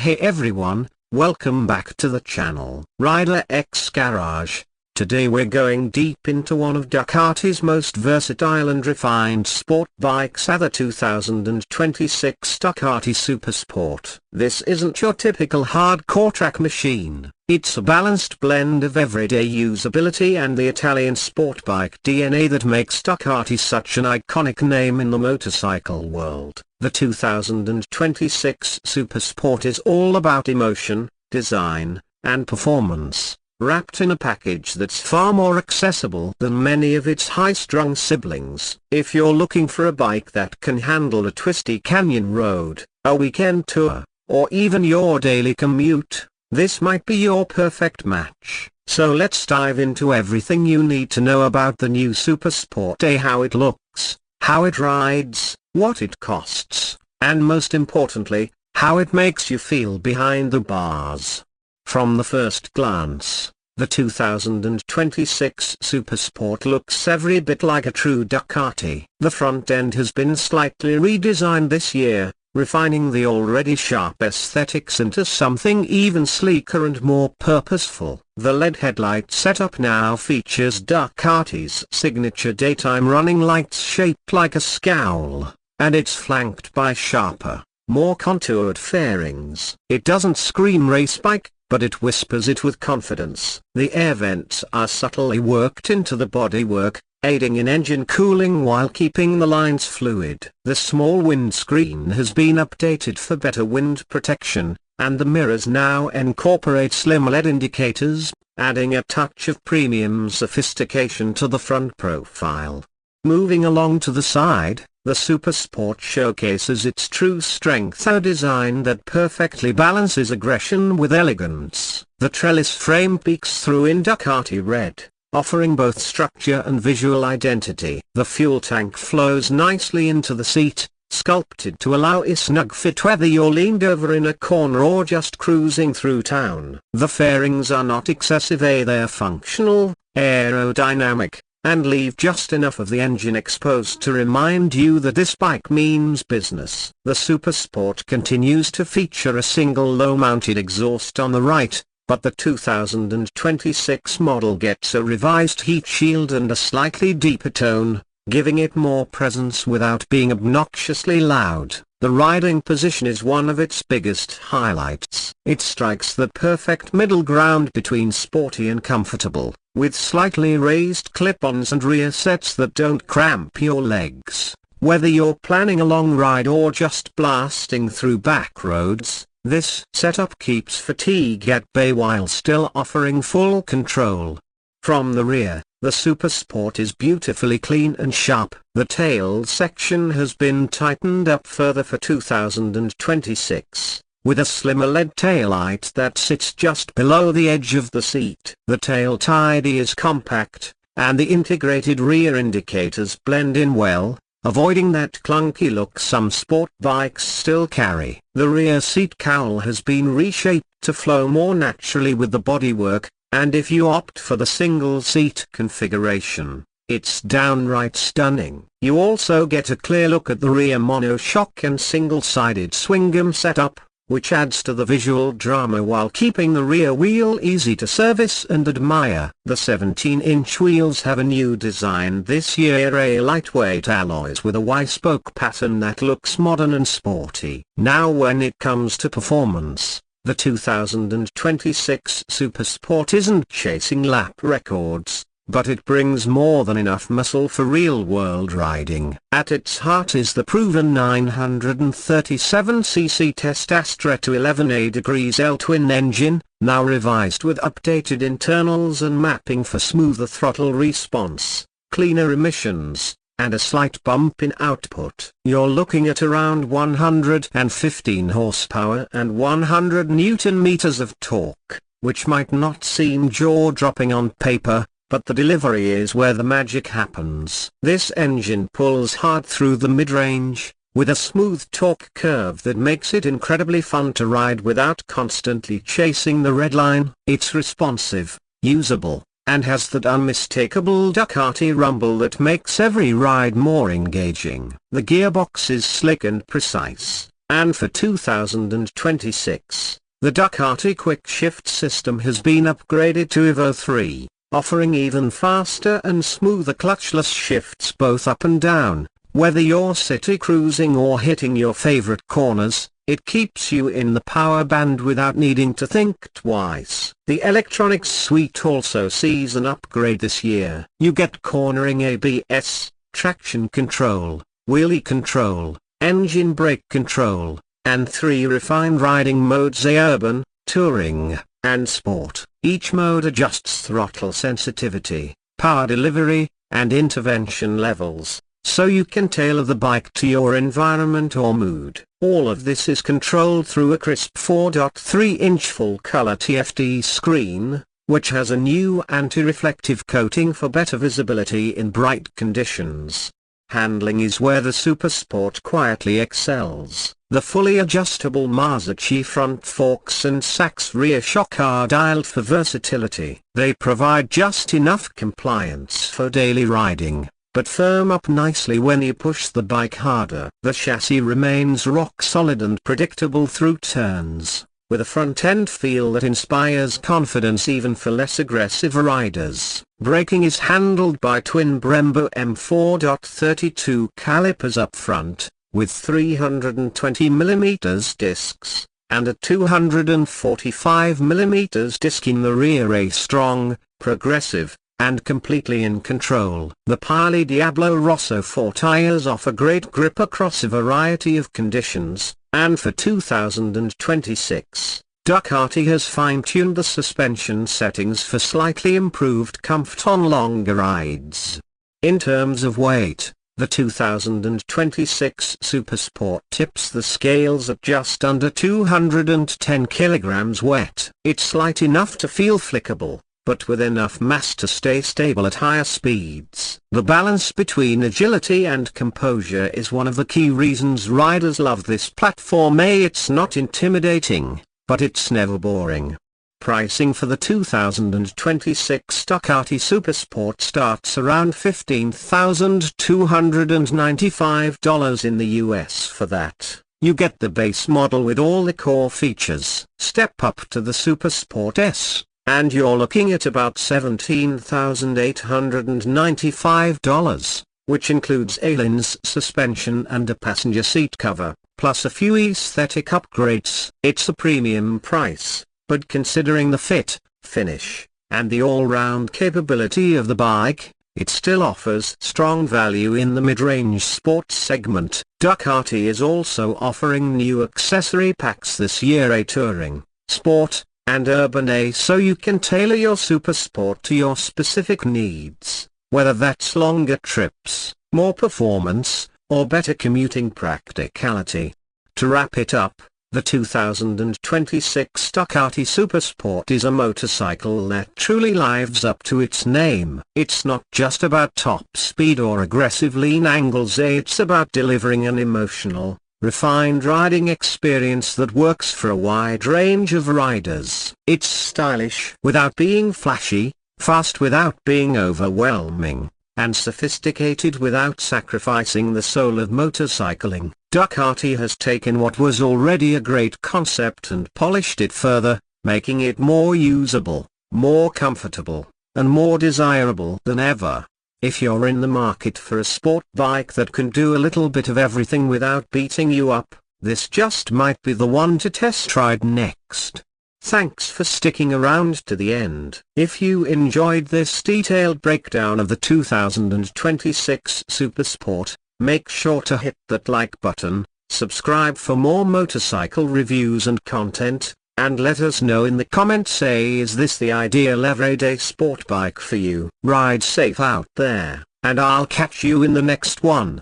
Hey everyone, welcome back to the channel Rider X Garage. Today we're going deep into one of Ducati's most versatile and refined sport bikes, the 2026 Ducati Supersport. This isn't your typical hardcore track machine. It's a balanced blend of everyday usability and the Italian sport bike DNA that makes Ducati such an iconic name in the motorcycle world. The 2026 Supersport is all about emotion, design, and performance, wrapped in a package that's far more accessible than many of its high-strung siblings. If you're looking for a bike that can handle a twisty canyon road, a weekend tour, or even your daily commute, this might be your perfect match. So let's dive into everything you need to know about the new Supersport. How it looks, how it rides, what it costs, and most importantly, how it makes you feel behind the bars. From the first glance, the 2026 Supersport looks every bit like a true Ducati. The front end has been slightly redesigned this year, refining the already sharp aesthetics into something even sleeker and more purposeful. The LED headlight setup now features Ducati's signature daytime running lights shaped like a scowl, and it's flanked by sharper, more contoured fairings. It doesn't scream race bike, but it whispers it with confidence. The air vents are subtly worked into the bodywork, aiding in engine cooling while keeping the lines fluid. The small windscreen has been updated for better wind protection, and the mirrors now incorporate slim LED indicators, adding a touch of premium sophistication to the front profile. Moving along to the side, the Supersport showcases its true strength, a design that perfectly balances aggression with elegance. The trellis frame peeks through in Ducati red, offering both structure and visual identity. The fuel tank flows nicely into the seat, sculpted to allow a snug fit whether you're leaned over in a corner or just cruising through town. The fairings are not excessive, they're functional, aerodynamic, and leave just enough of the engine exposed to remind you that this bike means business. The Supersport continues to feature a single low-mounted exhaust on the right, but the 2026 model gets a revised heat shield and a slightly deeper tone, giving it more presence without being obnoxiously loud. The riding position is one of its biggest highlights. It strikes the perfect middle ground between sporty and comfortable, with slightly raised clip-ons and rear sets that don't cramp your legs. Whether you're planning a long ride or just blasting through back roads, this setup keeps fatigue at bay while still offering full control. From the rear, the Supersport is beautifully clean and sharp. The tail section has been tightened up further for 2026, with a slimmer LED taillight that sits just below the edge of the seat. The tail tidy is compact, and the integrated rear indicators blend in well, avoiding that clunky look some sport bikes still carry. The rear seat cowl has been reshaped to flow more naturally with the bodywork, and if you opt for the single-seat configuration, it's downright stunning. You also get a clear look at the rear monoshock and single-sided swing-arm setup, which adds to the visual drama while keeping the rear wheel easy to service and admire. The 17-inch wheels have a new design this year, a lightweight alloys with a Y-spoke pattern that looks modern and sporty. Now when it comes to performance, the 2026 Supersport isn't chasing lap records, but it brings more than enough muscle for real-world riding. At its heart is the proven 937cc test Astra 211A degrees L twin engine, now revised with updated internals and mapping for smoother throttle response, cleaner emissions, and a slight bump in output. You're looking at around 115 horsepower and 100 newton meters of torque, which might not seem jaw-dropping on paper, but the delivery is where the magic happens. This engine pulls hard through the mid-range, with a smooth torque curve that makes it incredibly fun to ride without constantly chasing the red line. It's responsive, usable, and has that unmistakable Ducati rumble that makes every ride more engaging. The gearbox is slick and precise, and for 2026, the Ducati Quick Shift system has been upgraded to Evo 3, offering even faster and smoother clutchless shifts both up and down. Whether you're city cruising or hitting your favorite corners, it keeps you in the power band without needing to think twice. The electronics suite also sees an upgrade this year. You get cornering ABS, traction control, wheelie control, engine brake control, and 3 refined riding modes: urban, touring, and sport. Each mode adjusts throttle sensitivity, power delivery, and intervention levels, so you can tailor the bike to your environment or mood. All of this is controlled through a crisp 4.3-inch full-color TFT screen, which has a new anti-reflective coating for better visibility in bright conditions. Handling is where the Supersport quietly excels. The fully adjustable Masachi front forks and Sachs rear shock are dialed for versatility. They provide just enough compliance for daily riding, but firm up nicely when you push the bike harder. The chassis remains rock solid and predictable through turns, with a front-end feel that inspires confidence even for less aggressive riders. Braking is handled by twin Brembo M4.32 calipers up front, with 320mm discs, and a 245mm disc in the rear. A strong, progressive, and completely in control. The Pirelli Diablo Rosso 4 tires offer great grip across a variety of conditions, and for 2026, Ducati has fine-tuned the suspension settings for slightly improved comfort on longer rides. In terms of weight, the 2026 Supersport tips the scales at just under 210 kilograms wet. It's light enough to feel flickable, but with enough mass to stay stable at higher speeds. The balance between agility and composure is one of the key reasons riders love this platform. It's not intimidating, but it's never boring. Pricing for the 2026 Ducati Supersport starts around $15,295 in the US. For that, you get the base model with all the core features. Step up to the Supersport S, and you're looking at about $17,895, which includes A-Lins suspension and a passenger seat cover, plus a few aesthetic upgrades. It's a premium price, but considering the fit, finish, and the all-round capability of the bike, it still offers strong value in the mid-range sports segment. Ducati is also offering new accessory packs this year: a touring, sport, and urban, so you can tailor your Supersport to your specific needs, whether that's longer trips, more performance, or better commuting practicality. To wrap it up, the 2026 Ducati Supersport is a motorcycle that truly lives up to its name. It's not just about top speed or aggressive lean angles. It's about delivering an emotional, refined riding experience that works for a wide range of riders. It's stylish without being flashy, fast without being overwhelming, and sophisticated without sacrificing the soul of motorcycling. Ducati has taken what was already a great concept and polished it further, making it more usable, more comfortable, and more desirable than ever. If you're in the market for a sport bike that can do a little bit of everything without beating you up, this just might be the one to test ride next. Thanks for sticking around to the end. If you enjoyed this detailed breakdown of the 2026 Supersport, make sure to hit that like button, subscribe for more motorcycle reviews and content, and let us know in the comments, is this the ideal everyday sport bike for you? Ride safe out there, and I'll catch you in the next one.